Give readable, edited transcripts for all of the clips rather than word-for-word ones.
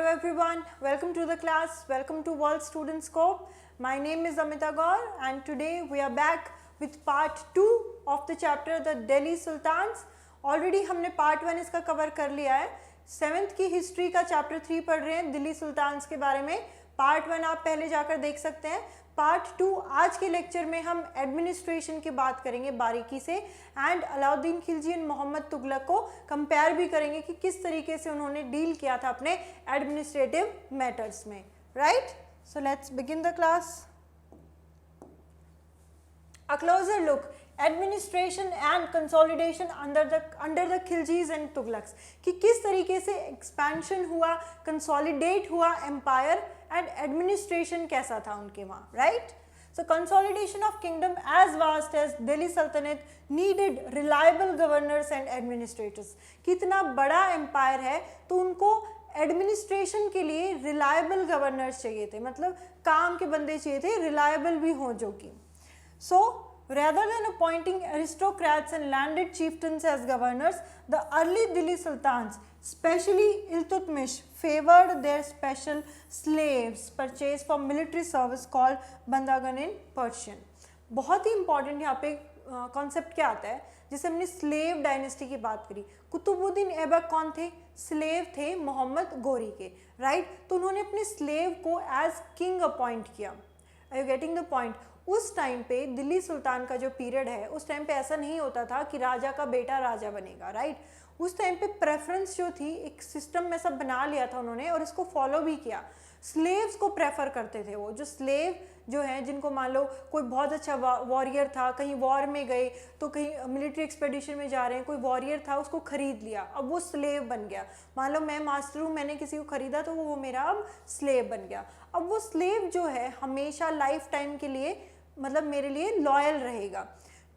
everyone, welcome to the class, welcome to World Student Scope. My name is Amita Gaur and today we are back with part 2 of the chapter the Delhi Sultans. Already हमने part 1 इसका cover कर लिया है. 7th की history का chapter 3 पढ़ रहे हैं दिल्ली सुल्तान्स के बारे में. part 1 आप पहले जाकर देख सकते हैं. पार्ट 2 आज के लेक्चर में हम एडमिनिस्ट्रेशन की बात करेंगे बारीकी से एंड अलाउद्दीन खिलजी एंड मोहम्मद तुगलक को कंपेयर भी करेंगे कि किस तरीके से उन्होंने डील किया था अपने एडमिनिस्ट्रेटिव मैटर्स में. Right, so let's begin the class. A closer look administration and consolidation under the Khiljis and Tughlaqs कि किस तरीके से एक्सपेंशन हुआ, कंसोलिडेट हुआ एम्पायर एंड एडमिनिस्ट्रेशन कैसा था उनके वहाँ. Right, so consolidation of kingdom as vast as Delhi sultanate needed reliable governors and administrators. कितना बड़ा एम्पायर है तो उनको एडमिनिस्ट्रेशन के लिए रिलायबल गवर्नर्स चाहिए थे, मतलब काम के बंदे चाहिए थे, रिलायबल भी हों जो कि. सो rather than appointing aristocrats and landed chieftains as governors, the early Delhi Sultans, especially Iltutmish, favored their special slaves purchased for military service called Bandagan in Persian. बहुत ही important यहाँ पे कॉन्सेप्ट क्या आता है. जैसे हमने स्लेव डायनेस्टी की बात करी, कुतुबुद्दीन ऐबक कौन थे? स्लेव थे मोहम्मद गोरी के. राइट, तो उन्होंने अपने स्लेव को एज किंग अपॉइंट किया. Are you getting the point? उस टाइम पे दिल्ली सुल्तान का जो पीरियड है उस टाइम पे ऐसा नहीं होता था कि राजा का बेटा राजा बनेगा. राइट, उस टाइम पे प्रेफरेंस जो थी एक सिस्टम में सब बना लिया था उन्होंने और इसको फॉलो भी किया. स्लेव्स को प्रेफर करते थे वो, जो स्लेव जो हैं जिनको मान लो कोई बहुत अच्छा वॉरियर था, कहीं वॉर में गए तो कहीं मिलिट्री एक्सपेडिशन में जा रहे हैं, कोई वॉरियर था उसको खरीद लिया, अब वो स्लेव बन गया. मान लो मैं मास्टर हूँ, मैंने किसी को खरीदा तो वो मेरा अब स्लेव बन गया. अब वो स्लेव जो है हमेशा लाइफ टाइम के लिए मतलब मेरे लिए लॉयल रहेगा.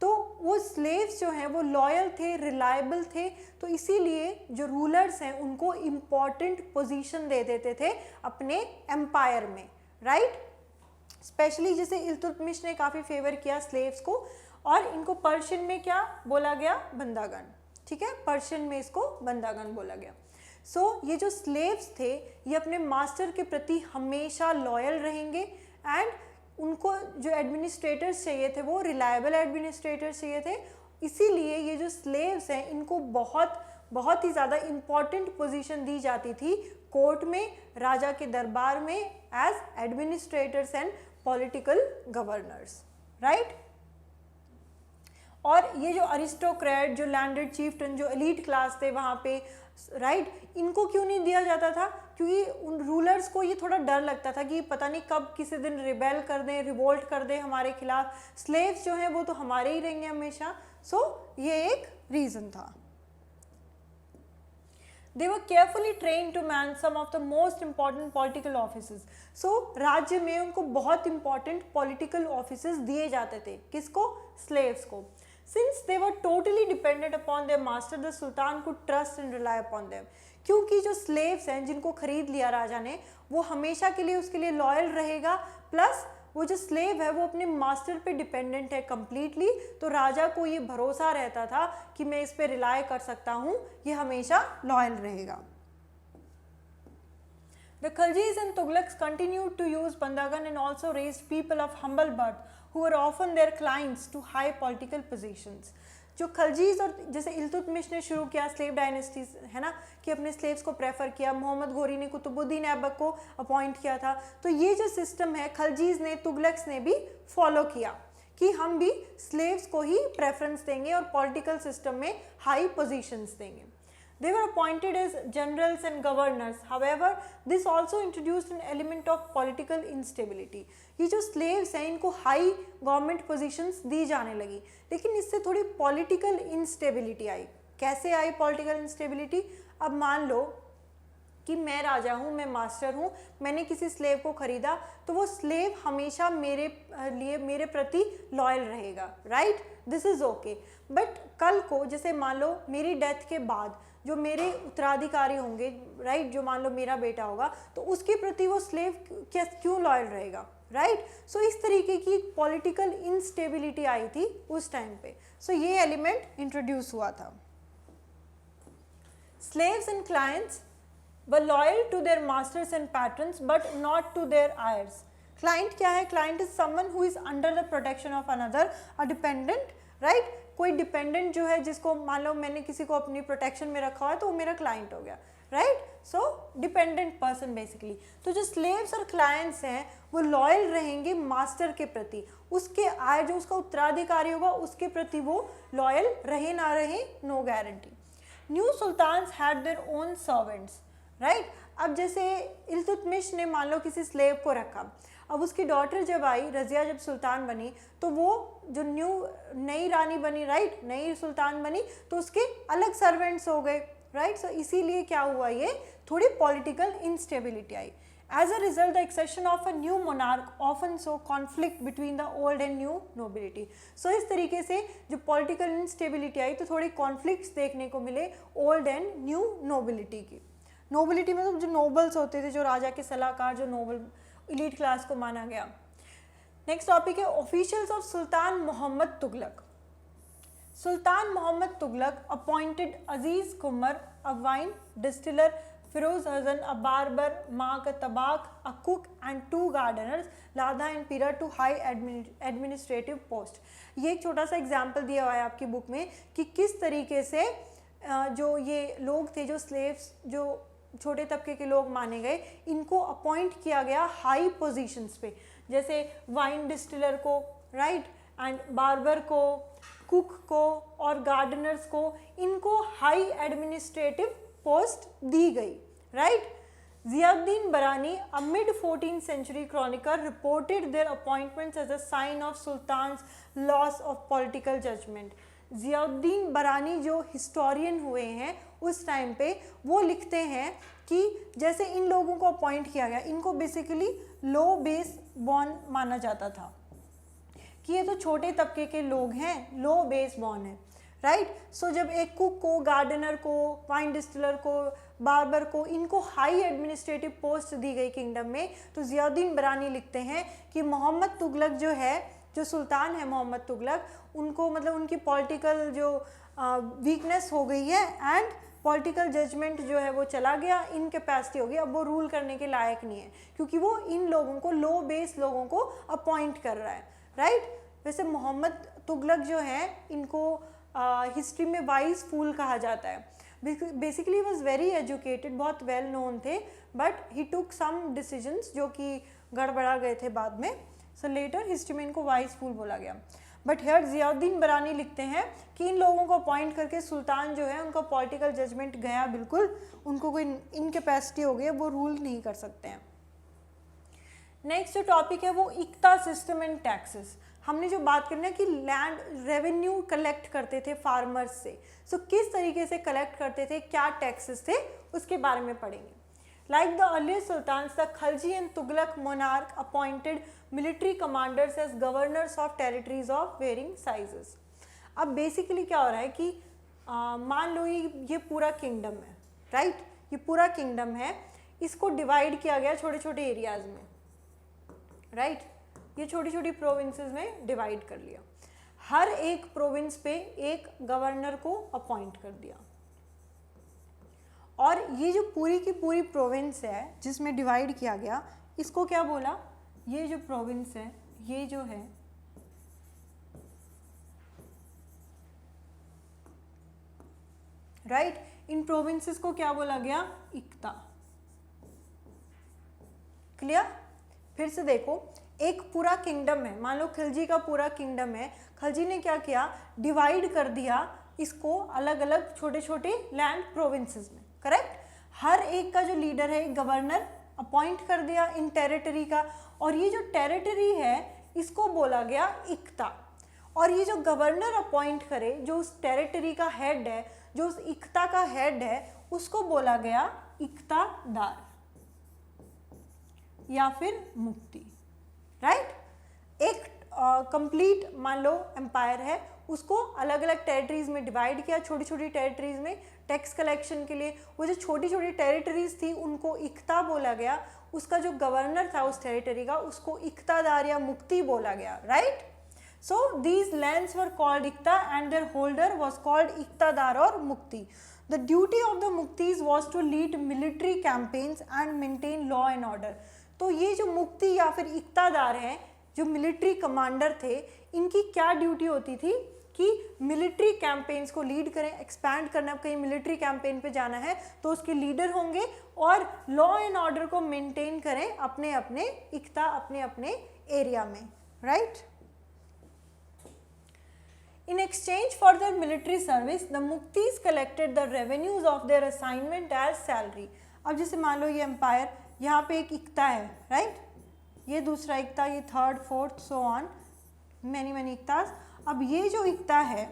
तो वो स्लेव्स जो हैं वो लॉयल थे, रिलायबल थे, तो इसीलिए जो रूलर्स हैं उनको इम्पॉर्टेंट पोजीशन दे देते थे अपने एम्पायर में. राइट, स्पेशली जैसे इल्तुतमिश ने काफ़ी फेवर किया स्लेव्स को और इनको पर्शियन में क्या बोला गया? बंदागन. ठीक है, पर्शियन में इसको बंदागन बोला गया. सो ये जो स्लेव्स थे ये अपने मास्टर के प्रति हमेशा लॉयल रहेंगे एंड उनको जो एडमिनिस्ट्रेटर्स चाहिए थे वो रिलायबल एडमिनिस्ट्रेटर्स चाहिए थे. इसीलिए ये जो स्लेव्स हैं इनको बहुत ही ज़्यादा इम्पॉर्टेंट पोजीशन दी जाती थी कोर्ट में, राजा के दरबार में as administrators and political governors. Right, और ये जो अरिस्टोक्रेट, जो लैंडेड चीफ्टन, जो एलीट क्लास थे वहाँ पे, राइट, इनको क्यों नहीं दिया जाता था? क्योंकि उन रूलर्स को ये थोड़ा डर लगता था कि पता नहीं कब किसी दिन रिबेल कर दें, रिवोल्ट कर दें हमारे खिलाफ. स्लेव्स जो हैं वो तो हमारे ही रहेंगे हमेशा. सो ये एक रीज़न था. They were carefully trained to man some of the most important political offices. So राज्य में उनको बहुत important political offices दिए जाते थे. किसको? Slaves को. Since they were totally dependent upon their master, the Sultan could trust and rely upon them. क्योंकि जो slaves हैं जिनको खरीद लिया राजा ने वो हमेशा के लिए उसके लिए लॉयल रहेगा, प्लस वो जो स्लेव है वो अपने मास्टर पे डिपेंडेंट है कम्प्लीटली, तो राजा को ये भरोसा रहता था कि मैं इस पे रिलाय कर सकता हूँ, ये हमेशा लॉयल रहेगा. The Khaljis and Tughlaqs continued to use Bandagan and also raised people of humble birth who were often their clients to high political positions. जो खलजीज और जैसे इल्तुतमिश ने शुरू किया स्लेव डायनेस्टीज है ना, कि अपने स्लेव्स को प्रेफर किया, मोहम्मद घोरी ने कुतुबुद्दीन ऐबक को अपॉइंट किया था, तो ये जो सिस्टम है खलजीज ने, तुगलक्स ने भी फॉलो किया कि हम भी स्लेव्स को ही प्रेफरेंस देंगे और पॉलिटिकल सिस्टम में हाई पोजीशंस देंगे. They were appointed as generals and governors. However, this also introduced an element of political instability. ये जो slaves हैं इनको high government positions दी जाने लगी, लेकिन इससे थोड़ी political instability आई. कैसे आई political instability? अब मान लो कि मैं राजा हूँ, मैं मास्टर हूँ, मैंने किसी स्लेव को खरीदा तो वो स्लेव हमेशा मेरे प्रति लॉयल रहेगा. Right, this is okay. But कल को जैसे मान लो मेरी डेथ के बाद जो मेरे उत्तराधिकारी होंगे, राइट, जो मान लो मेरा बेटा होगा, तो उसके प्रति वो स्लेव क्यों लॉयल रहेगा? राइट, सो इस तरीके की पॉलिटिकल इंस्टेबिलिटी आई थी उस टाइम पे. सो ये एलिमेंट इंट्रोड्यूस हुआ था. Slaves and clients were loyal to their masters and patrons but not to their heirs. Client क्या है? Client is someone who is under the protection of another, a dependent, right? कोई dependent जो है जिसको मान लो मैंने किसी को अपनी protection में रखा हुआ है तो वो मेरा client हो गया, right? So dependent person basically. तो जो slaves और clients हैं वो loyal रहेंगे master के प्रति, उसके आय जो उसका उत्तराधिकारी होगा उसके प्रति वो loyal रहे ना रहे, no guarantee. New sultans had their own servants, right? अब जैसे इल्तुतमिश ने मान लो किसी स्लेव को रखा, अब उसकी डॉटर जब आई, रजिया जब सुल्तान बनी तो वो जो नई रानी बनी, राइट, नई सुल्तान बनी तो उसके अलग सर्वेंट्स हो गए, राइट. सो इसीलिए क्या हुआ, ये थोड़ी political instability I. As a result, the accession of a new monarch often saw conflict between the old and new nobility. So इस तरीके से जो political instability आई तो थोड़ी conflicts देखने को मिले old and new nobility की. Nobility मतलब जो nobles होते थे, जो राजा के सलाहकार, जो noble elite class को माना गया. Next topic है officials of Sultan Muhammad Tughlaq. Sultan Muhammad Tughlaq appointed Aziz Kumar, a wine distiller, Firoz Hasan, a barber, Mark, a tabak, a cook and 2 gardeners, Ladha and Pira, to high administrative post. ये एक छोटा सा example दिया हुआ है आपकी book में कि किस तरीके से जो ये लोग थे, जो स्लेव्स, जो छोटे तबके के लोग माने गए, इनको अपॉइंट किया गया हाई पोजीशंस पे, जैसे वाइन डिस्टिलर को, राइट, एंड बार्बर को, कुक को और गार्डनर्स को, इनको हाई एडमिनिस्ट्रेटिव पोस्ट दी गई, right. Ziauddin Barani, a mid-14th century chronicler, reported their appointments as a sign of Sultan's loss of political judgment. Ziauddin Barani जो historian हुए हैं उस टाइम पे, वो लिखते हैं कि जैसे इन लोगों को अपॉइंट किया गया, इनको बेसिकली लो बेस बॉर्न माना जाता था कि ये तो छोटे तबके के लोग हैं, लो बेस बॉर्न है, राइट. सो जब एक कुक को, गार्डनर को, वाइन डिस्टिलर को, बार्बर को, इनको हाई एडमिनिस्ट्रेटिव पोस्ट दी गई किंगडम में, तो जियाउद्दीन बरानी लिखते हैं कि मोहम्मद तुगलक जो है, जो सुल्तान है मोहम्मद तुगलक, उनको मतलब उनकी पॉलिटिकल जो वीकनेस हो गई है एंड पॉलिटिकल जजमेंट जो है वो चला गया, इनकैपेसिटी हो गई, अब वो रूल करने के लायक नहीं है क्योंकि वो इन लोगों को, लो बेस लोगों को अपॉइंट कर रहा है, राइट. वैसे मोहम्मद तुगलक जो है, इनको हिस्ट्री में वाइज फूल कहा जाता है. बेसिकली वॉज वेरी एजुकेटेड, बहुत वेल नोन थे, but he took some decisions जो कि गड़बड़ा गए थे बाद में. सो लेटर हिस्ट्री में इनको वाइज फूल बोला गया. बट हेयर जियाउद्दीन बरानी लिखते हैं कि इन लोगों को अपॉइंट करके सुल्तान जो है उनका पॉलिटिकल जजमेंट गया बिल्कुल, उनको कोई इनकैपेसिटी हो गई, वो रूल नहीं कर सकते हैं. नेक्स्ट जो टॉपिक है वो इक्ता सिस्टम एंड टैक्सेस. हमने जो बात करना है कि लैंड रेवेन्यू कलेक्ट करते थे फार्मर्स से, सो किस तरीके से कलेक्ट करते थे, क्या टैक्सेस थे, उसके बारे में पढ़ेंगे. Like the earlier sultans, the Khalji and Tughlaq monarch appointed military commanders as governors of territories of varying sizes. अब बेसिकली क्या हो रहा है कि मान लो ये पूरा किंगडम है, राइट, ये पूरा किंगडम है, इसको डिवाइड किया गया छोटे छोटे एरियाज में, राइट, ये छोटी छोटी प्रोविंसेस में डिवाइड कर लिया, हर एक प्रोविंस पे एक गवर्नर को अपॉइंट कर दिया, और ये जो पूरी की पूरी प्रोविंस है जिसमें डिवाइड किया गया, इसको क्या बोला, ये जो प्रोविंस है, ये जो है राइट, इन प्रोविंसेस को क्या बोला गया, इक्ता. क्लियर. फिर से देखो, एक पूरा किंगडम है, मान लो खिलजी का पूरा किंगडम है, खिलजी ने क्या किया, डिवाइड कर दिया इसको अलग अलग छोटे छोटे लैंड प्रोविंसेस में, करेक्ट. हर एक का जो लीडर है, एक गवर्नर अपॉइंट कर दिया इन टेरिटरी का, और ये जो टेरिटरी है इसको बोला गया इक्ता. और ये जो गवर्नर अपॉइंट करे, जो उस टेरिटरी का हेड है, जो उस इक्ता का हेड है, उसको बोला गया इक्तादार या फिर मुफ्ती, राइट. एक कंप्लीट मान लो एम्पायर है, उसको अलग अलग टेरिटरीज में डिवाइड किया, छोटी छोटी टेरिटरीज में टैक्स कलेक्शन के लिए. वो जो छोटी छोटी टेरिटरीज थी उनको इक्ता बोला गया, उसका जो गवर्नर था उस टेरिटरी का, उसको इक्तादार या मुफ्ती बोला गया, right. So these lands were called Ikta and their holder was called Iktadar or Mukti. The duty of the Muktis was to lead military campaigns and maintain law and order. तो ये जो मुक्ति या फिर इक्तादार हैं, जो मिलिट्री कमांडर थे, इनकी क्या ड्यूटी होती थी कि मिलिट्री कैंपेन्स को लीड करें, एक्सपैंड करना, कहीं मिलिट्री कैंपेन पे जाना है तो उसके लीडर होंगे और लॉ एंड ऑर्डर को मेंटेन करें अपने अपने इक्ता, अपने अपने एरिया में, right. In exchange for their military service, the Muktis collected the revenues of their assignment as salary. अब जैसे मान लो ये एम्पायर, यहाँ पे एक इक्ता है, राइट, ये दूसरा इक्ता, ये third, fourth, so on, many iqtas. अब ये जो इक्ता है,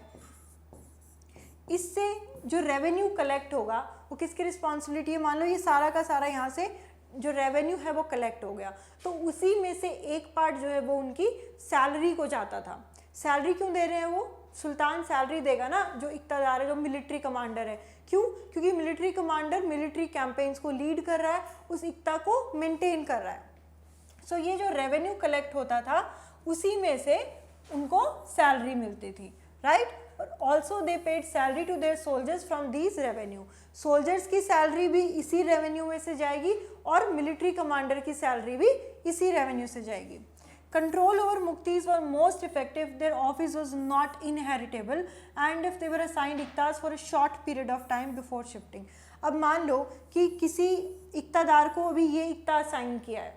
इससे जो रेवेन्यू कलेक्ट होगा वो किसकी रिस्पॉन्सिबिलिटी है? मान लो ये सारा का सारा यहाँ से जो रेवेन्यू है वो कलेक्ट हो गया, तो उसी में से एक पार्ट जो है वो उनकी सैलरी को जाता था। सैलरी क्यों दे रहे हैं? वो सुल्तान सैलरी देगा ना, जो इक्तादार है, जो मिलिट्री कमांडर है। क्यों? क्योंकि मिलिट्री कमांडर मिलिट्री कैंपेन्स को लीड कर रहा है, उस इक्ता को मेंटेन कर रहा है। सो ये जो रेवेन्यू कलेक्ट होता था उसी में से उनको सैलरी मिलती थी, right. Also they paid salary to their soldiers from these revenue. Soldiers की सैलरी भी इसी रेवेन्यू में से जाएगी और मिलिट्री कमांडर की सैलरी भी इसी रेवेन्यू से जाएगी। Control over Muktis were most effective. Their office was not inheritable, and if they were assigned iktas for a short period of time before shifting. अब मान लो कि किसी इक्तादार को अभी ये इक्ता असाइन किया है,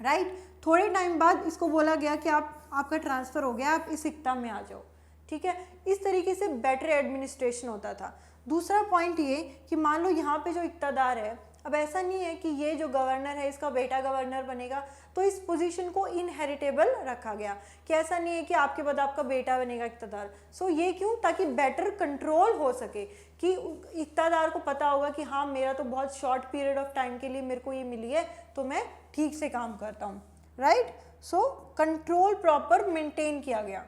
राइट, थोड़े टाइम बाद इसको बोला गया कि आपका ट्रांसफ़र हो गया, आप इस इक्ता में आ जाओ, ठीक है। इस तरीके से बेटर एडमिनिस्ट्रेशन होता था। दूसरा पॉइंट ये कि मान लो यहाँ पे जो इक्तादार है, अब ऐसा नहीं है कि ये जो गवर्नर है इसका बेटा गवर्नर बनेगा, तो इस पोजीशन को इनहेरिटेबल रखा गया कि ऐसा नहीं है कि आपके बाद आपका बेटा बनेगा इक्तादार। सो ये क्यों? ताकि बेटर कंट्रोल हो सके कि इक्तादार को पता होगा कि हाँ मेरा तो बहुत शॉर्ट पीरियड ऑफ टाइम के लिए मेरे को ये मिली है, तो मैं ठीक से काम करता हूँ, right. So control proper maintain किया गया।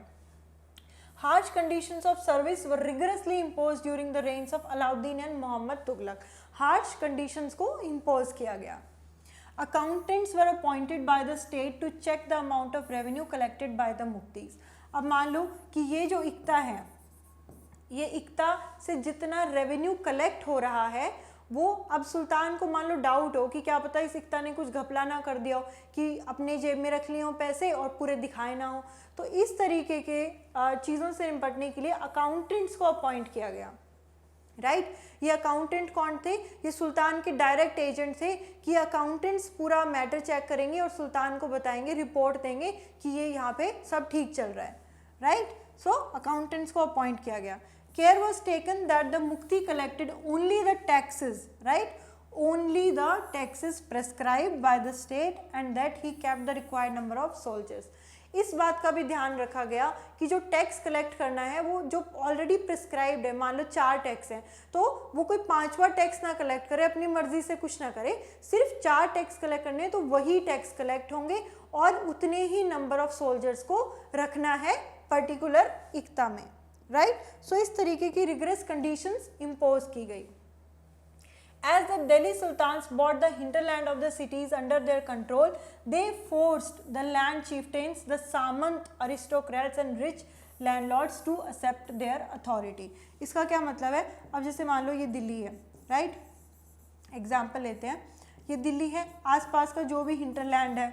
Harsh conditions of service were rigorously imposed during the reigns of Alauddin and Muhammad Tughlaq. Harsh conditions को impose किया गया। Accountants were appointed by the state to check the amount of revenue collected by the Muktis. अब मान लो कि ये जो इक्ता है, ये इक्ता से जितना रेवेन्यू कलेक्ट हो रहा है वो अब सुल्तान को मान लो डाउट हो कि क्या पता इस इक्ता ने कुछ घपला ना कर दिया हो कि अपने जेब में रख लिए हो पैसे और पूरे दिखाए ना हो, तो इस तरीके के चीज़ों से निपटने के लिए अकाउंटेंट्स को अपॉइंट किया गया, राइट। ये अकाउंटेंट कौन थे? ये सुल्तान के डायरेक्ट एजेंट थे कि अकाउंटेंट्स पूरा मैटर चेक करेंगे और सुल्तान को बताएंगे, रिपोर्ट देंगे कि ये यहाँ पे सब ठीक चल रहा है, राइट। सो अकाउंटेंट्स को अपॉइंट किया गया। Care was taken that the Mukti collected only the taxes, right? Only the taxes prescribed by the state and that he kept the required number of soldiers. इस बात का भी ध्यान रखा गया कि जो टैक्स कलेक्ट करना है वो जो ऑलरेडी प्रिस्क्राइब्ड है, मान लो 4 टैक्स हैं, तो वो कोई 5वां टैक्स ना कलेक्ट करे, अपनी मर्जी से कुछ ना करे, सिर्फ 4 टैक्स कलेक्ट करने हैं तो वही टैक्स कलेक्ट होंगे और उतने ही नंबर ऑफ सोल्जर्स को रखना है पर्टिकुलर इक्ता में, राइट। सो इस तरीके की रिग्रेस कंडीशंस इम्पोज की गई। As the Delhi Sultans bought the hinterland of the cities under their control, they forced the land chieftains, the Samant aristocrats and rich landlords to accept their authority. इसका क्या मतलब है? अब जैसे मान लो ये दिल्ली है, राइट, एग्जाम्पल लेते हैं, ये दिल्ली है, आसपास का जो भी हिंटरलैंड है,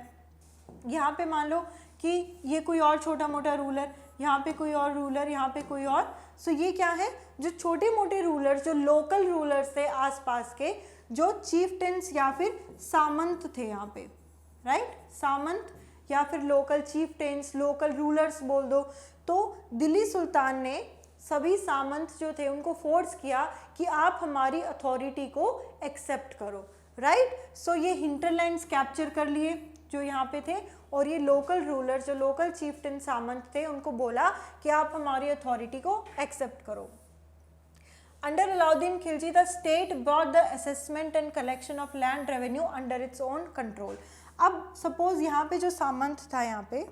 यहाँ पे मान लो कि ये कोई और छोटा मोटा रूलर, यहाँ पे कोई और रूलर, यहाँ पे कोई और। सो ये क्या है? जो छोटे मोटे रूलर्स, जो लोकल रूलर्स थे आसपास के, जो चीफटेंस या फिर सामंत थे यहाँ पे, राइट, सामंत या फिर लोकल चीफटेंस, लोकल रूलर्स बोल दो। तो दिल्ली सुल्तान ने सभी सामंत जो थे उनको फोर्स किया कि आप हमारी अथॉरिटी को एक्सेप्ट करो, राइट। सो ये हिंटरलैंड्स कैप्चर कर लिए जो यहाँ पे थे और ये लोकल रूलर, जो लोकल चीफटेन सामंत थे, उनको बोला कि आप हमारी अथॉरिटी को एक्सेप्ट करो। Under Alauddin Khilji the state brought the assessment and collection of land revenue under its own control. अब सपोज यहाँ पे जो सामंत था, यहाँ पे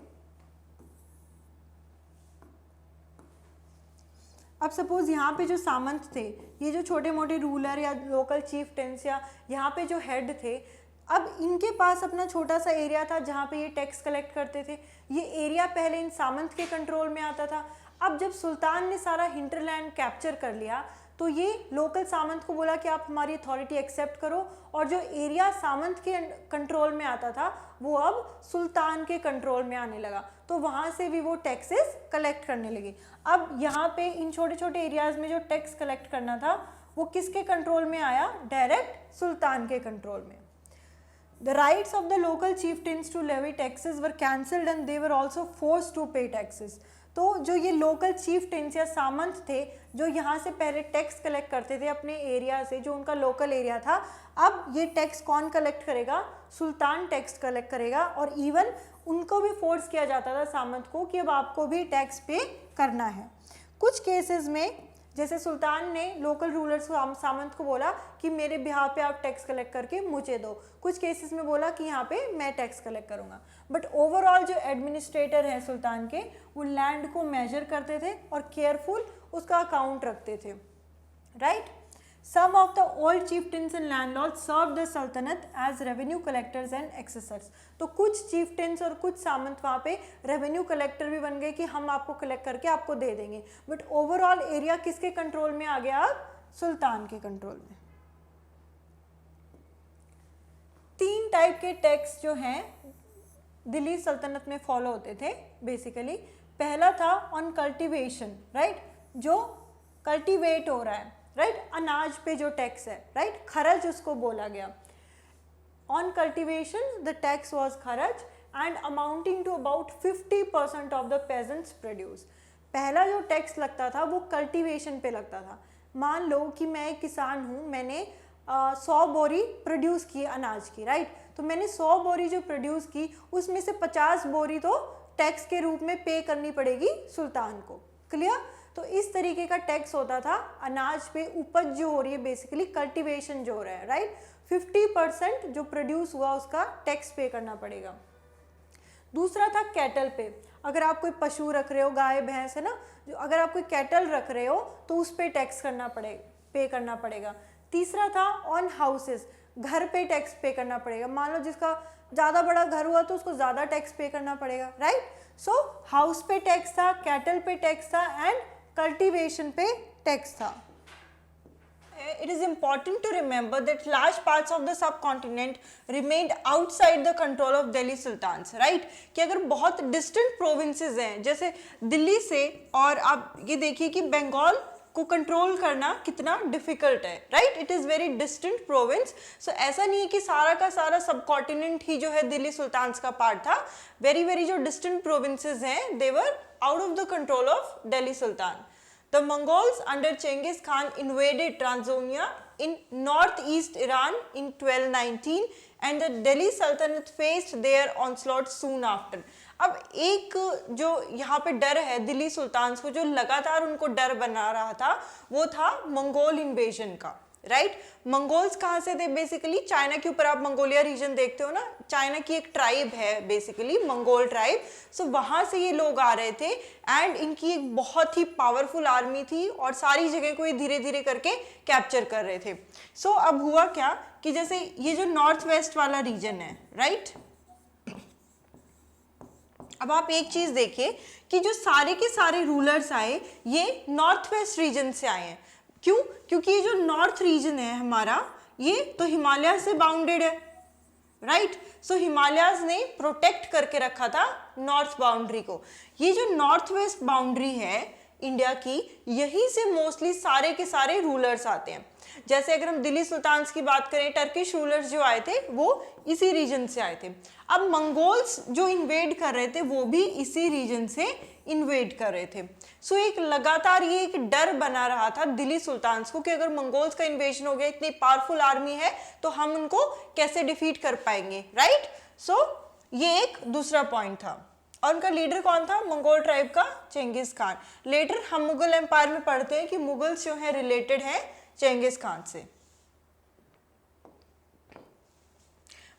अब सपोज यहाँ पे जो सामंत थे, ये जो छोटे मोटे रूलर या लोकल चीफटेंस या यहाँ पे जो हेड थे, अब इनके पास अपना छोटा सा एरिया था जहाँ पे ये टैक्स कलेक्ट करते थे। ये एरिया पहले इन सामंत के कंट्रोल में आता था। अब जब सुल्तान ने सारा हिंटरलैंड कैप्चर कर लिया तो ये लोकल सामंत को बोला कि आप हमारी अथॉरिटी एक्सेप्ट करो, और जो एरिया सामंत के कंट्रोल में आता था वो अब सुल्तान के कंट्रोल में आने लगा। तो वहाँ से भी वो टैक्सेस कलेक्ट करने लगे। अब यहाँ पे इन छोटे छोटे एरियाज में जो टैक्स कलेक्ट करना था वो किसके कंट्रोल में आया? डायरेक्ट सुल्तान के कंट्रोल में। The rights of the local chieftains to levy taxes were cancelled and they were also forced to pay taxes. तो जो ये लोकल चीफ्टेंस या सामंत थे जो यहाँ से पहले टैक्स कलेक्ट करते थे अपने एरिया से, जो उनका लोकल एरिया था, अब ये टैक्स कौन कलेक्ट करेगा? सुल्तान टैक्स कलेक्ट करेगा। और इवन उनको भी फोर्स किया जाता था सामंत को कि अब आपको भी टैक्स पे करना है। कुछ केसेस में जैसे सुल्तान ने लोकल रूलर्स सामंत को बोला कि मेरे बिहाफ पे आप टैक्स कलेक्ट करके मुझे दो, कुछ केसेस में बोला कि यहाँ पे मैं टैक्स कलेक्ट करूँगा। बट ओवरऑल जो एडमिनिस्ट्रेटर है सुल्तान के, वो लैंड को मेजर करते थे और केयरफुल उसका अकाउंट रखते थे, right. Some of the old chieftains and landlords served the sultanate as revenue collectors and assessors. तो कुछ chieftains और कुछ सामंत वहाँ पे revenue collector भी बन गए कि हम आपको कलेक्ट करके आपको दे देंगे। बट ओवरऑल एरिया किसके कंट्रोल में आ गया? अब सुल्तान के कंट्रोल में। 3 टाइप के टैक्स जो हैं दिल्ली सल्तनत में फॉलो होते थे बेसिकली। पहला था ऑन कल्टीवेशन, राइट, जो कल्टीवेट हो रहा है, राइट, अनाज पे जो टैक्स है, राइट, खरच उसको बोला गया। On cultivation the tax was kharaj and amounting to about 50% of the peasants produce. पहला जो टैक्स लगता था वो कल्टीवेशन पे लगता था। मान लो कि मैं एक किसान हूँ, मैंने 100 बोरी प्रोड्यूस की अनाज की, राइट, तो मैंने 100 बोरी जो प्रोड्यूस की उसमें से 50 बोरी तो टैक्स के रूप में पे करनी पड़ेगी सुल्तान को। क्लियर? तो इस तरीके का टैक्स होता था अनाज पे, उपज जो हो रही है बेसिकली कल्टीवेशन जो हो रहा है, राइट। 50% जो प्रोड्यूस हुआ उसका टैक्स पे करना पड़ेगा। दूसरा था कैटल पे। अगर आप कोई पशु रख रहे हो, गाय भैंस है ना, जो अगर आप कोई कैटल रख रहे हो तो उस पे टैक्स पे करना पड़ेगा। तीसरा था ऑन हाउसेस, घर पे टैक्स पे करना पड़ेगा। मान लो जिसका ज़्यादा बड़ा घर हुआ तो उसको ज़्यादा टैक्स पे करना पड़ेगा, राइट। सो हाउस पे टैक्स था, कैटल पे टैक्स था एंड कल्टीवेशन पे टैक्स था। It is important to remember that large parts of the subcontinent remained outside the control of Delhi Sultans, right? कि अगर बहुत distant provinces हैं जैसे दिल्ली से, और आप ये देखिए कि बंगाल को कंट्रोल करना कितना डिफिकल्ट है, right, it is very distant province. So ऐसा नहीं है कि सारा का सारा सबकॉन्टिनेंट ही जो है दिल्ली सुल्तान्स का पार्ट था। वेरी वेरी जो डिस्टेंट प्रोविंसेस हैं दे वर out of the control of Delhi Sultan. The Mongols under Genghis Khan invaded Transonia in northeast Iran in 1219 and the Delhi Sultanate faced their onslaught soon after. अब एक जो यहाँ पे डर है Delhi sultans को, जो लगातार उनको डर बना रहा था, वो था मंगोल इन्वेजन का, राइट। मंगोल्स कहाँ से थे? बेसिकली चाइना के ऊपर आप मंगोलिया रीजन देखते हो ना, चाइना की एक ट्राइब है बेसिकली मंगोल ट्राइब। सो वहाँ से ये लोग आ रहे थे एंड इनकी एक बहुत ही पावरफुल आर्मी थी और सारी जगह को ये धीरे धीरे करके कैप्चर कर रहे थे। सो अब हुआ क्या कि जैसे ये जो नॉर्थ वेस्ट वाला रीजन है, राइट, अब आप एक चीज देखिए कि जो सारे के सारे रूलर्स आए ये नॉर्थ वेस्ट रीजन से आए हैं। क्यों? क्योंकि ये जो नॉर्थ रीजन है हमारा, ये तो हिमालय से बाउंडेड है, राइट। सो हिमालयाज ने प्रोटेक्ट करके रखा था नॉर्थ बाउंड्री को। ये जो नॉर्थ वेस्ट बाउंड्री है इंडिया की, यहीं से मोस्टली सारे के सारे रूलर्स आते हैं। जैसे अगर हम दिल्ली सुल्तान्स की बात करें, टर्किश रूलर्स जो आए थे वो इसी रीजन से आए थे। अब मंगोल्स जो इन्वेड कर रहे थे वो भी इसी रीजन से इन्वेड कर रहे थे। सो एक लगातार ये एक डर बना रहा था दिल्ली सुल्तान्स को कि अगर मंगोल्स का इन्वेजन हो गया, इतनी पावरफुल आर्मी है, तो हम उनको कैसे डिफीट कर पाएंगे, राइट। सो ये एक दूसरा पॉइंट था। और उनका लीडर कौन था? मंगोल ट्राइब का चेंगिस खान। लेटर हम मुगल एम्पायर में पढ़ते हैं कि मुगल्स जो है रिलेटेड है चेंगिस खान से।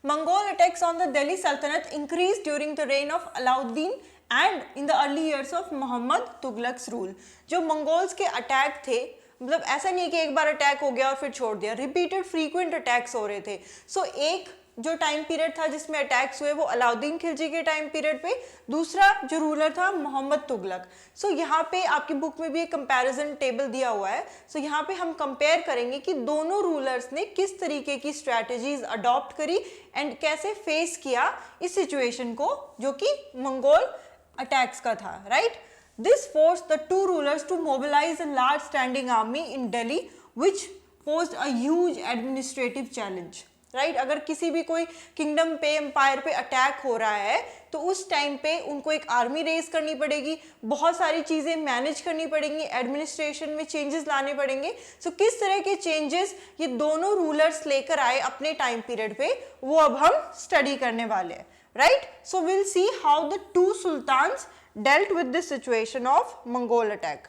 Mongol attacks on the Delhi Sultanate increased during the reign of Alauddin and in the early years of Muhammad Tughlaq's rule. जो मंगोल्स के अटैक थे, मतलब ऐसा नहीं है कि एक बार अटैक हो गया और फिर छोड़ दिया, रिपीटेड फ्रीक्वेंट अटैक्स हो रहे थे। सो एक जो टाइम पीरियड था जिसमें अटैक्स हुए वो अलाउद्दीन खिलजी के टाइम पीरियड पे, दूसरा जो रूलर था मोहम्मद तुगलक। सो यहाँ पे आपकी बुक में भी एक कंपैरिजन टेबल दिया हुआ है। सो यहाँ पे हम कंपेयर करेंगे कि दोनों रूलर्स ने किस तरीके की स्ट्रैटेजीज अडॉप्ट करी एंड कैसे फेस किया इस सिचुएशन को जो कि मंगोल अटैक्स का था, right. This forced the two rulers to mobilize a large standing army in Delhi, which posed a huge administrative challenge. Right अगर किसी भी कोई किंगडम पे एम्पायर पे अटैक हो रहा है तो उस टाइम पे उनको एक आर्मी रेज करनी पड़ेगी, बहुत सारी चीज़ें मैनेज करनी पड़ेंगी, एडमिनिस्ट्रेशन में चेंजेस लाने पड़ेंगे। सो किस तरह के चेंजेस ये दोनों रूलर्स लेकर आए अपने टाइम पीरियड पे वो अब हम स्टडी करने वाले हैं, right. So will see how the two sultans dealt with this situation of Mongol attack.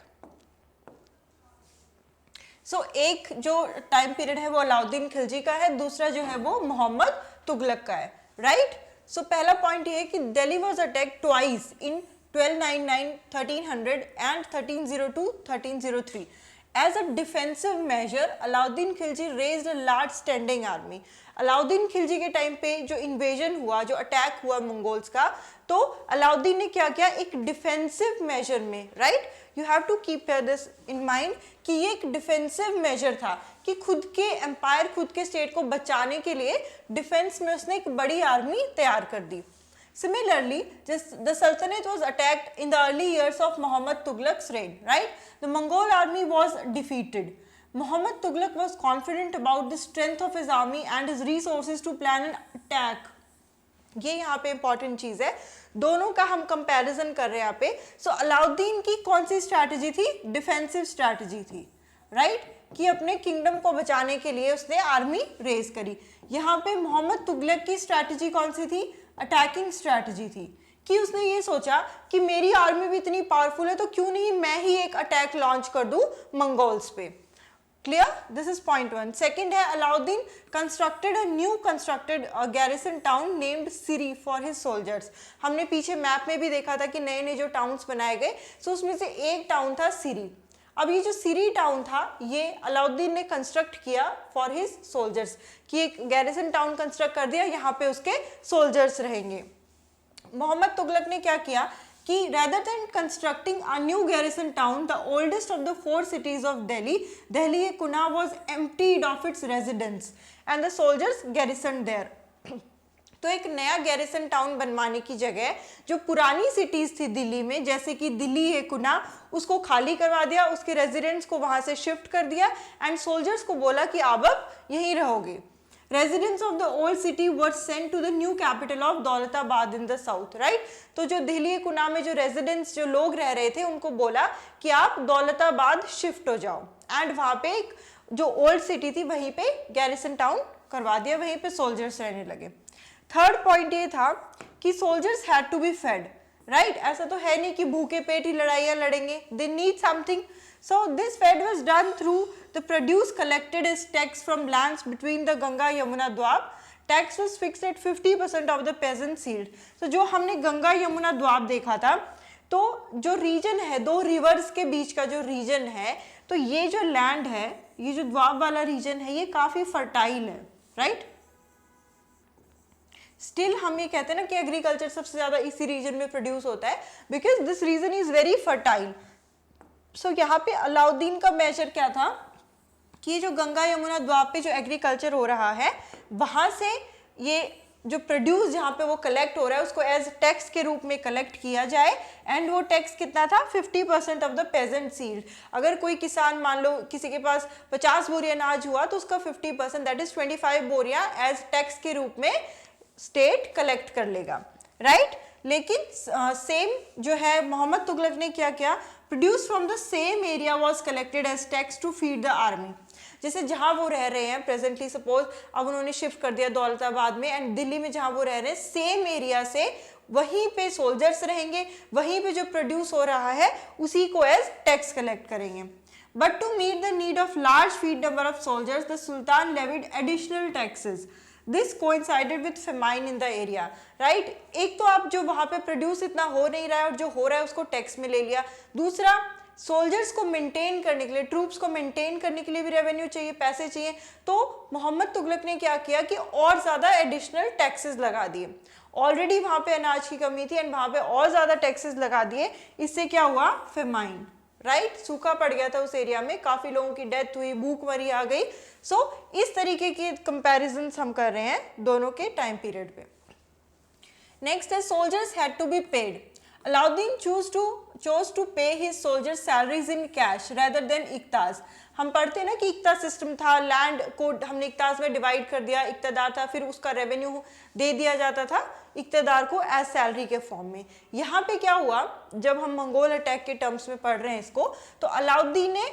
So एक जो टाइम पीरियड है वो अलाउद्दीन खिलजी का है, दूसरा जो है वो मोहम्मद तुगलक का है, राइट। सो पहला पॉइंट ये है कि Delhi was attacked twice in 1299 1300 एंड 1302 1303 as a defensive measure. Alauddin Khilji raised a large standing army. Alauddin Khilji के टाइम पे जो इन्वेजन हुआ, जो अटैक हुआ मंगोल्स का, तो अलाउद्दीन ने क्या किया, एक डिफेंसिव मेजर में, right, you have to keep this in mind कि ये एक डिफेंसिव मेजर था कि खुद के एम्पायर, खुद के स्टेट को बचाने के लिए डिफेंस में उसने एक बड़ी आर्मी तैयार कर दी। Similarly, the Sultanate was attacked in the early years of Muhammad Tughlaq's reign, right? The Mongol army was defeated. Muhammad Tughlaq was confident about the strength of his army and his resources to plan an attack. ये यहाँ पे important चीज़ है, दोनों का हम comparison कर रहे हैं यहाँ पे। सो अलाउद्दीन की कौन सी स्ट्रैटेजी थी, डिफेंसिव स्ट्रैटेजी थी, राइट, कि अपने किंगडम को बचाने के लिए उसने आर्मी रेज करी। यहाँ पे मोहम्मद तुगलक की स्ट्रैटेजी कौन सी थी, अटैकिंग स्ट्रैटेजी थी, कि उसने ये सोचा कि मेरी आर्मी भी इतनी पावरफुल है तो क्यों नहीं मैं ही एक अटैक लॉन्च कर दूं मंगोल्स पे। Clear, this is point one. Second है Alauddin constructed a garrison town named Siri for his soldiers. हमने पीछे मैप में भी देखा था कि नए नए जो टाउन्स बनाए गए, सो उसमें से एक टाउन था सिरी। अब ये जो सिरी टाउन था ये अलाउद्दीन ने कंस्ट्रक्ट किया फॉर हिज सोल्जर्स, कि एक गैरिसन टाउन कंस्ट्रक्ट कर दिया, यहाँ पे उसके सोल्जर्स रहेंगे। मोहम्मद तुगलक ने क्या किया कि rather than constructing a new garrison town, the oldest of the 4 cities of Delhi-e-Kuna was emptied of its residents and the soldiers garrisoned there. तो एक नया गैरिसन टाउन बनवाने की जगह जो पुरानी सिटीज थी दिल्ली में, जैसे कि दिल्ली है कुना, उसको खाली करवा दिया, उसके रेजिडेंट्स को वहां से शिफ्ट कर दिया एंड सोल्जर्स को बोला कि आप अब यहीं रहोगे। Residents of the old city were sent to the new capital of Daulatabad in the south, right? तो जो दिल्ली कुना में जो रेजिडेंट्स, जो लोग रह रहे थे, उनको बोला कि आप दौलताबाद शिफ्ट हो जाओ एंड वहाँ पे एक जो ओल्ड सिटी थी वहीं पे गैरिसन टाउन करवा दिया, वहीं पे सोल्जर्स रहने लगे। थर्ड पॉइंट ये था कि soldiers had to be fed, right, ऐसा तो है नहीं कि भूखे पेट ही लड़ाइयाँ लड़ेंगे, they need something. So this fed was done through the produce collected as tax from lands between the Ganga Yamuna Dwab. Tax was fixed at 50% of the peasants' yield. So जो हमने गंगा यमुना द्वाब देखा था, तो जो रीजन है, दो reverse के बीच का जो रीजन है, तो ये जो लैंड है, ये जो द्वाब वाला रीजन है, ये काफी फर्टाइल है, राइट। स्टिल हम ये कहते हैं ना कि एग्रीकल्चर सबसे ज्यादा इसी रीजन में प्रोड्यूस होता है, because this region is very fertile. So यहाँ पे अलाउद्दीन का मेजर क्या था कि जो गंगा यमुना द्वाब पे जो एग्रीकल्चर हो रहा है, वहाँ से ये जो प्रोड्यूस जहाँ पे वो कलेक्ट हो रहा है उसको एज टैक्स के रूप में कलेक्ट किया जाए एंड वो टैक्स कितना था, 50% ऑफ द पेजेंट सील्ड। अगर कोई किसान मान लो किसी के पास 50 बोरियां अनाज हुआ तो उसका 50% दैट इज 25 बोरियां एज टैक्स के रूप में स्टेट कलेक्ट कर लेगा, राइट। लेकिन सेम जो है मोहम्मद तुगलक ने क्या किया, produce from the same area was collected as tax to feed the army. जैसे जहां वो रह रहे हैं प्रेजेंटली, सपोज अब उन्होंने शिफ्ट कर दिया दौलताबाद में एंड दिल्ली में जहां वो रह रहे हैं सेम एरिया से वहीं पे सोल्जर्स रहेंगे, वहीं पे जो प्रोड्यूस हो रहा है उसी को एज टैक्स कलेक्ट करेंगे। But to meet the need of large feed number of soldiers the sultan levied additional taxes. This coincided with famine in the area, right. एक तो आप जो वहां पे प्रोड्यूस इतना हो नहीं रहा है और जो हो रहा है उसको टैक्स में ले लिया, दूसरा सोल्जर्स को मेंटेन करने के लिए, ट्रूप्स को मेंटेन करने के लिए भी रेवेन्यू चाहिए, पैसे चाहिए, तो मोहम्मद तुगलक ने क्या किया कि और ज़्यादा एडिशनल टैक्सेस लगा दिए। ऑलरेडी वहाँ पे अनाज की कमी थी एंड वहाँ पे और ज़्यादा टैक्सेस लगा दिए। इससे क्या हुआ, फेमाइन, राइट, सूखा पड़ गया था उस एरिया में, काफ़ी लोगों की डेथ हुई, भूखमरी आ गई। सो इस तरीके के कंपैरिजन्स हम कर रहे हैं दोनों के टाइम पीरियड पे। नेक्स्ट है soldiers had to be paid. Alauddin chose to pay his soldiers salaries in cash rather than इक्ताज। हम पढ़ते हैं ना कि इक्ता सिस्टम था, लैंड को हमने इक्ताज में डिवाइड कर दिया, इक्तदार था, फिर उसका रेवेन्यू दे दिया जाता था इक्तदार को एज सैलरी के फॉर्म में। यहाँ पे क्या हुआ, जब हम मंगोल अटैक के टर्म्स में पढ़ रहे हैं इसको, तो अलाउद्दीन ने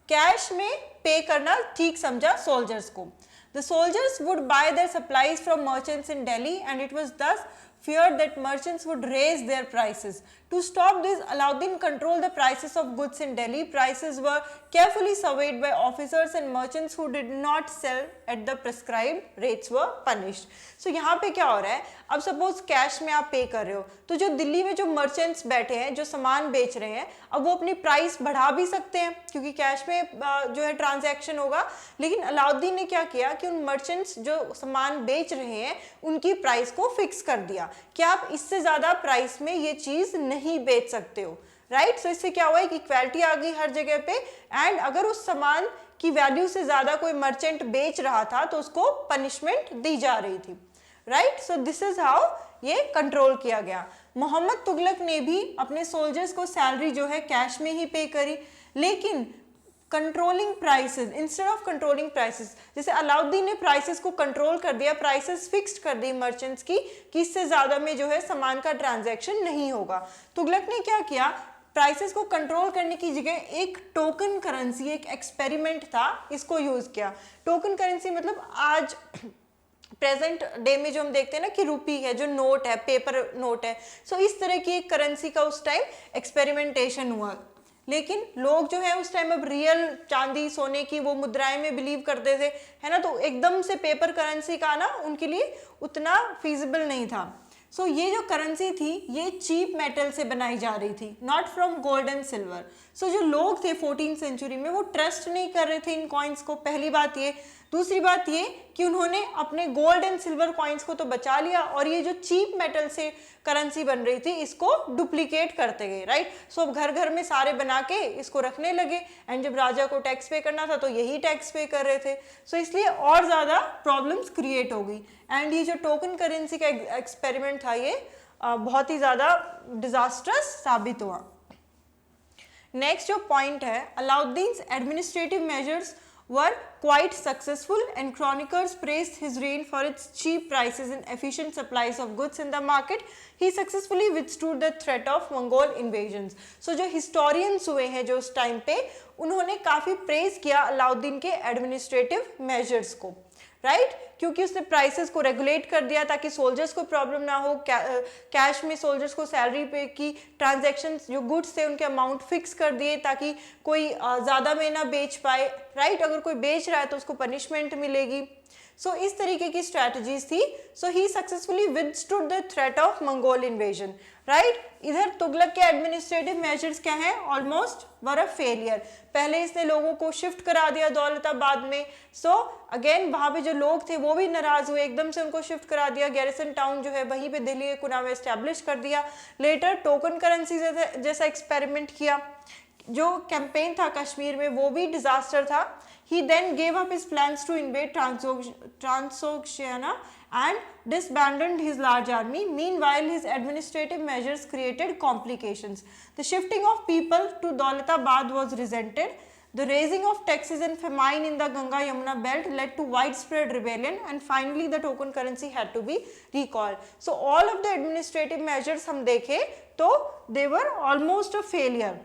कैश में पे करना ठीक समझा सोल्जर्स को। The soldiers would buy their supplies from merchants in Delhi and it was thus feared that merchants would raise their prices. To stop this, Alauddin controlled the prices of goods in Delhi. Prices were carefully surveyed by officers and merchants who did not sell at the prescribed rates were punished. So यहाँ पे क्या हो रहा है, अब suppose cash में आप पे कर रहे हो, तो जो दिल्ली में जो मर्चेंट्स बैठे हैं, जो सामान बेच रहे हैं, अब वो अपनी प्राइस बढ़ा भी सकते हैं क्योंकि कैश में जो है ट्रांजैक्शन होगा। लेकिन अलाउद्दीन ने क्या किया कि उन मर्चेंट्स जो सामान बेच रहे हैं उनकी प्राइस को फिक्स कर दिया कि आप इससे ज़्यादा प्राइस में ये चीज़ नहीं बेच सकते हो, राइट। सो इससे क्या हुआ, एक इक्वालिटी आ गई हर जगह पे। एंड अगर उस सामान की वैल्यू से ज़्यादा कोई मर्चेंट बेच रहा था तो उसको पनिशमेंट दी जा रही थी, right. So this is how ये कंट्रोल किया गया। मोहम्मद तुगलक ने भी अपने सोल्जर्स को सैलरी जो है कैश में ही पे करी, लेकिन controlling prices instead of controlling prices, जैसे अलाउद्दीन ने प्राइसेस को कंट्रोल कर दिया, प्राइसेस फिक्स्ड कर दी मर्चेंट्स की कि इससे ज़्यादा में जो है सामान का ट्रांजैक्शन नहीं होगा। तुगलक ने क्या किया, प्राइसेस को कंट्रोल करने की जगह एक टोकन करेंसी, एक एक्सपेरिमेंट था, इसको यूज़ किया। टोकन करेंसी मतलब आज प्रेजेंट डे में जो हम देखते हैं ना कि रुपी है, जो नोट है, पेपर नोट है, सो इस तरह की एक करेंसी का उस टाइम एक्सपेरिमेंटेशन हुआ। लेकिन लोग जो है उस टाइम अब रियल चांदी सोने की वो मुद्राएं में बिलीव करते थे, है ना, तो एकदम से पेपर करेंसी का आना उनके लिए उतना फीजिबल नहीं था। सो ये जो करेंसी थी ये चीप मेटल से बनाई जा रही थी, not from gold and silver. So जो लोग थे 14th सेंचुरी में वो ट्रस्ट नहीं कर रहे थे इन कॉइन्स को, पहली बात ये। दूसरी बात ये कि उन्होंने अपने गोल्ड एंड सिल्वर कॉइन्स को तो बचा लिया और ये जो चीप मेटल से करेंसी बन रही थी इसको डुप्लीकेट करते गए, राइट। सो अब घर घर में सारे बना के इसको रखने लगे एंड जब राजा को टैक्स पे करना था तो यही टैक्स पे कर रहे थे। सो इसलिए और ज़्यादा प्रॉब्लम्स क्रिएट हो गई एंड ये जो टोकन करेंसी का एक्सपेरिमेंट था ये बहुत ही ज़्यादा डिजास्ट्रस साबित हुआ। नेक्स्ट जो पॉइंट है, Alauddin's administrative measures were quite successful and chroniclers praised his reign for its cheap prices and efficient supplies of goods in the market. He successfully withstood the threat of Mongol invasions. So जो historians हुए हैं जो उस time पे, उन्होंने काफ़ी praise किया अलाउद्दीन के एडमिनिस्ट्रेटिव मेजर्स को, राइट क्योंकि उसने प्राइसेस को रेगुलेट कर दिया ताकि सोल्जर्स को प्रॉब्लम ना हो। कैश में सोल्जर्स को सैलरी पे की ट्रांजैक्शन जो गुड्स थे उनके अमाउंट फिक्स कर दिए ताकि कोई ज़्यादा में ना बेच पाए, राइट। अगर कोई बेच रहा है तो उसको पनिशमेंट मिलेगी। सो इस तरीके की स्ट्रैटेजीज थी। So he successfully withstood the threat of Mongol invasion, right. इधर तुगलक के एडमिनिस्ट्रेटिव मेजर्स क्या हैं, ऑलमोस्ट वर अ फेलियर। पहले इसने लोगों को शिफ्ट करा दिया दौलताबाद में, सो अगेन वहाँ पे जो लोग थे वो भी नाराज हुए, एकदम से उनको शिफ्ट करा दिया। गैरिसन टाउन जो है वहीं पे दिल्ली के कुना में एस्टेब्लिश कर दिया। लेटर टोकन करेंसी जैसा एक्सपेरिमेंट किया। जो कैंपेन था कश्मीर में वो भी डिजास्टर था। He then gave up his plans to invade Transoxiana and disbanded his large army. Meanwhile, his administrative measures created complications. The shifting of people to Daulatabad was resented. The raising of taxes and famine in the Ganga-Yamuna belt led to widespread rebellion, and finally the token currency had to be recalled. So all of the administrative measures हम देखें तो they were almost a failure.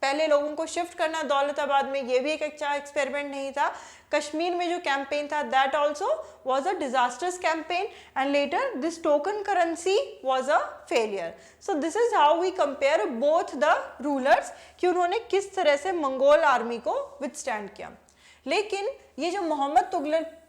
पहले लोगों को shift करना दौलताबाद में, ये भी एक अच्छा एक्सपेरिमेंट नहीं था। कश्मीर में जो कैंपेन था that also was a disasters campaign and later this token currency was a failure. So this is how we compare both the rulers कि उन्होंने किस तरह से मंगोल आर्मी को विथस्टैंड किया। लेकिन ये जो मोहम्मद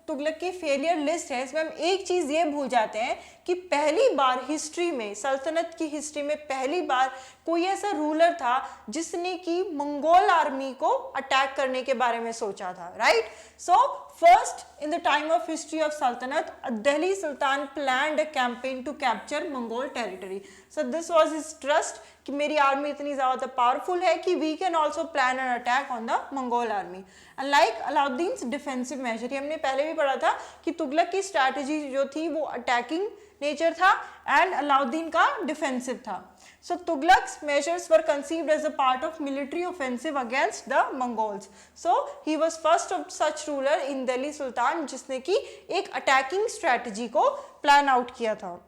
तुगलक की फेलियर लिस्ट है इसमें हम एक चीज़ ये भूल जाते हैं कि पहली बार हिस्ट्री में, सल्तनत की हिस्ट्री में पहली बार कोई ऐसा रूलर था जिसने कि मंगोल आर्मी को अटैक करने के बारे में सोचा था, right? So first in the time of history of sultanate, Delhi sultan planned a campaign to capture Mongol territory. So this was his trust कि मेरी आर्मी इतनी ज़्यादा पावरफुल है कि we can also plan an attack on the Mongol army. And like Alauddin's defensive measure, ये हमने पहले भी पढ़ा था कि तुगलक की स्ट्रैटेजी जो थी वो अटैकिंग नेचर था एंड अलाउद्दीन का डिफेंसिव था. So Tughlaq's measures were conceived as a part of military offensive against the Mongols. So he was first of such ruler in Delhi Sultan जिसने कि एक attacking strategy को plan out किया था.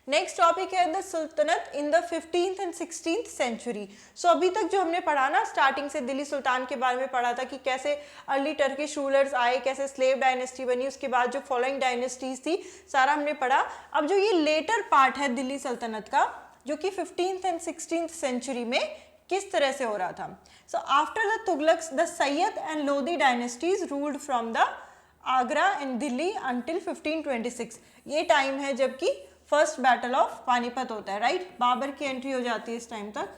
Next topic है the sultanate in the 15th and 16th century. So अभी तक जो हमने पढ़ा ना, स्टार्टिंग से दिल्ली सुल्तान के बारे में पढ़ा था कि कैसे अर्ली टर्किश रूलर्स आए, कैसे स्लेव डायनेस्टी बनी, उसके बाद जो फॉलोइंग डायनेस्टीज थी, सारा हमने पढ़ा. अब जो ये लेटर पार्ट है दिल्ली सल्तनत का, जो कि 15th एंड 16th सेंचुरी में किस तरह से हो रहा था. So after the Tughlaqs, the Syed and Lodhi dynasties ruled from the Agra and Delhi until 1526. ये टाइम है जबकि फर्स्ट बैटल ऑफ पानीपत होता है, राइट? बाबर की एंट्री हो जाती है इस टाइम तक.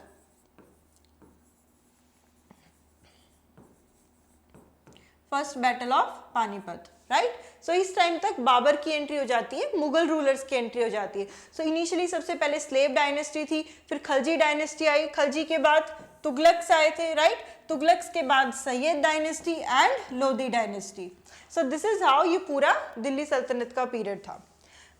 First battle of Panipat, right? So इस टाइम तक बाबर की एंट्री हो जाती है, मुगल रूलर्स की एंट्री हो जाती है. सो इनिशियली सबसे पहले स्लेव डायनेस्टी थी, फिर खलजी डायनेस्टी आई, खलजी के बाद तुगलक्स आए थे, राइट? तुगलक्स के बाद Syed dynasty and Lodhi dynasty. So this is how ये पूरा दिल्ली सल्तनत का पीरियड था.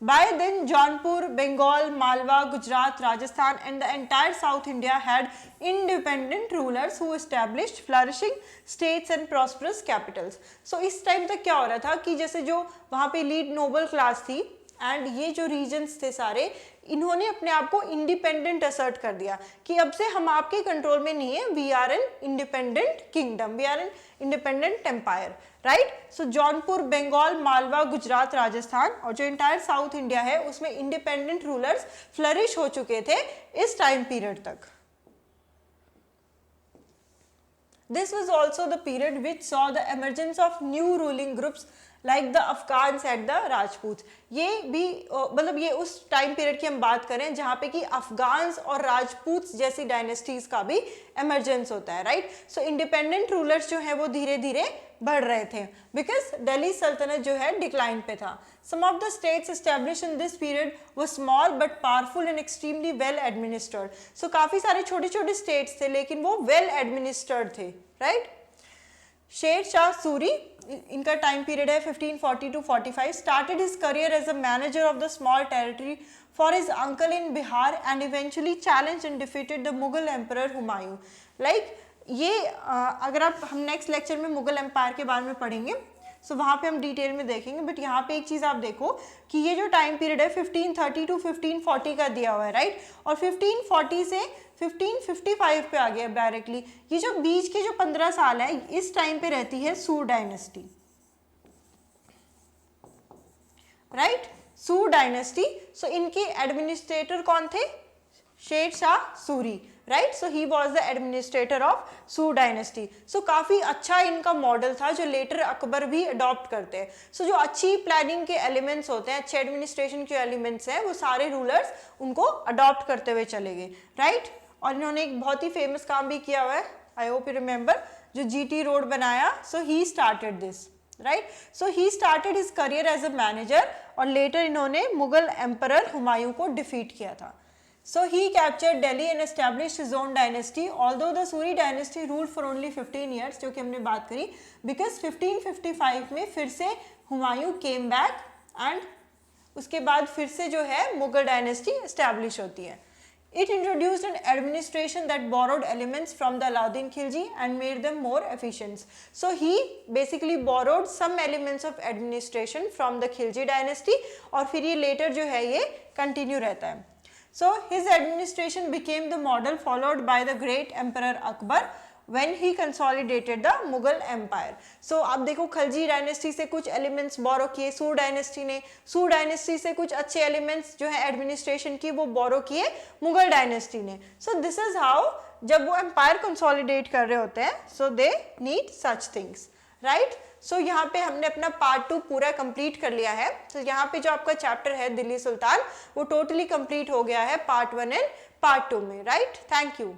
By then, Jaunpur, Bengal, Malwa, Gujarat, Rajasthan and the entire South India had independent rulers who established flourishing states and prosperous capitals. So इस time तक क्या हो रहा था कि जैसे जो वहाँ पे लीड नोबल क्लास थी एंड ये जो रीजन्स थे सारे, इन्होंने अपने आप को इंडिपेंडेंट असर्ट कर दिया कि अब से हम आपके कंट्रोल में नहीं है, we are an independent kingdom, we are an independent empire, right? So Jaunpur, Bengal, Malwa, Gujarat, Rajasthan और जो इंटायर साउथ इंडिया है उसमें इंडिपेंडेंट रूलर्स फ्लरिश हो चुके थे इस टाइम पीरियड तक. This was also the period which saw the emergence of new ruling groups like the Afghans and the Rajputs. ये भी मतलब ये उस टाइम पीरियड की हम बात करें जहाँ पे कि अफगान्स और राजपूत्स जैसी डायनेस्टीज का भी एमरजेंस होता है, राइट? सो इंडिपेंडेंट रूलर्स जो है वो धीरे धीरे बढ़ रहे थे बिकॉज दिल्ली सल्तनत जो है डिक्लाइन पे था. Some of the states establish in this period वो small but powerful and extremely well administered. So काफ़ी सारे छोटे छोटे स्टेट्स थे लेकिन वो वेल एडमिनिस्टर्ड थे, राइट? शेर शाह सूरी, इनका टाइम पीरियड है 1540 to 45, started his career as a manager of the small territory for his uncle in Bihar and eventually challenged and defeated the Mughal emperor Humayun. Like ये अगर आप हम next lecture में Mughal empire के बारे में पढ़ेंगे सो वहाँ पे हम डिटेल में देखेंगे, बट यहाँ पे एक चीज़ आप देखो कि ये जो टाइम पीरियड है 1530 to 1540 का दिया हुआ है, राइट? और 1540 से 1555 पे आ गया डायरेक्टली. ये जो बीच के जो 15 साल है इस टाइम पे रहती है सूर डायनेस्टी, राइट? सूर डायनेस्टी. सो इनके एडमिनिस्ट्रेटर कौन थे? Sher Shah Suri, right? So he was the administrator of सूर डायनेस्टी. सो काफ़ी अच्छा इनका मॉडल था जो लेटर अकबर भी अडॉप्ट करते हैं. सो जो अच्छी प्लानिंग के एलिमेंट्स होते हैं, अच्छे एडमिनिस्ट्रेशन के एलिमेंट्स हैं, वो सारे रूलर्स उनको अडॉप्ट करते हुए चले गए, राइट? और इन्होंने एक बहुत ही फेमस काम भी किया हुआ है, आई होप यू रिमेंबर, जो GT रोड बनाया. So he started this, right? So he started his career as a manager और लेटर इन्होंने मुगल एम्परर हुमायूं को डिफीट किया था. So he captured Delhi and established his own dynasty. Although the Suri dynasty ruled for only 15 years, जो कि हमने बात करी, because 1555 में फिर से हुमायूं came back and उसके बाद फिर से जो है मुगल डायनेस्टी establish होती है. It introduced an administration that borrowed elements from the Alauddin Khilji and made them more efficient. So he basically borrowed some elements of administration from the Khilji dynasty और फिर ये later जो है ये continue रहता है. So his administration became the model followed by the great emperor Akbar when he consolidated the Mughal empire. So आप देखो खलजी डायनेस्टी से कुछ एलिमेंट्स बोरो किए सूर डायनेस्टी ने, सूर डायनेस्टी से कुछ अच्छे एलिमेंट्स जो है एडमिनिस्ट्रेशन की वो बोरो किए मुगल डायनेस्टी ने. So this is how जब वो एम्पायर कंसोलिडेट कर रहे होते हैं so they need such things, right. So यहाँ पे हमने अपना पार्ट 2 पूरा कंप्लीट कर लिया है। तो यहाँ पे जो आपका चैप्टर है दिल्ली सुल्तान वो टोटली कंप्लीट हो गया है पार्ट 1 एंड पार्ट 2 में, राइट। Thank you.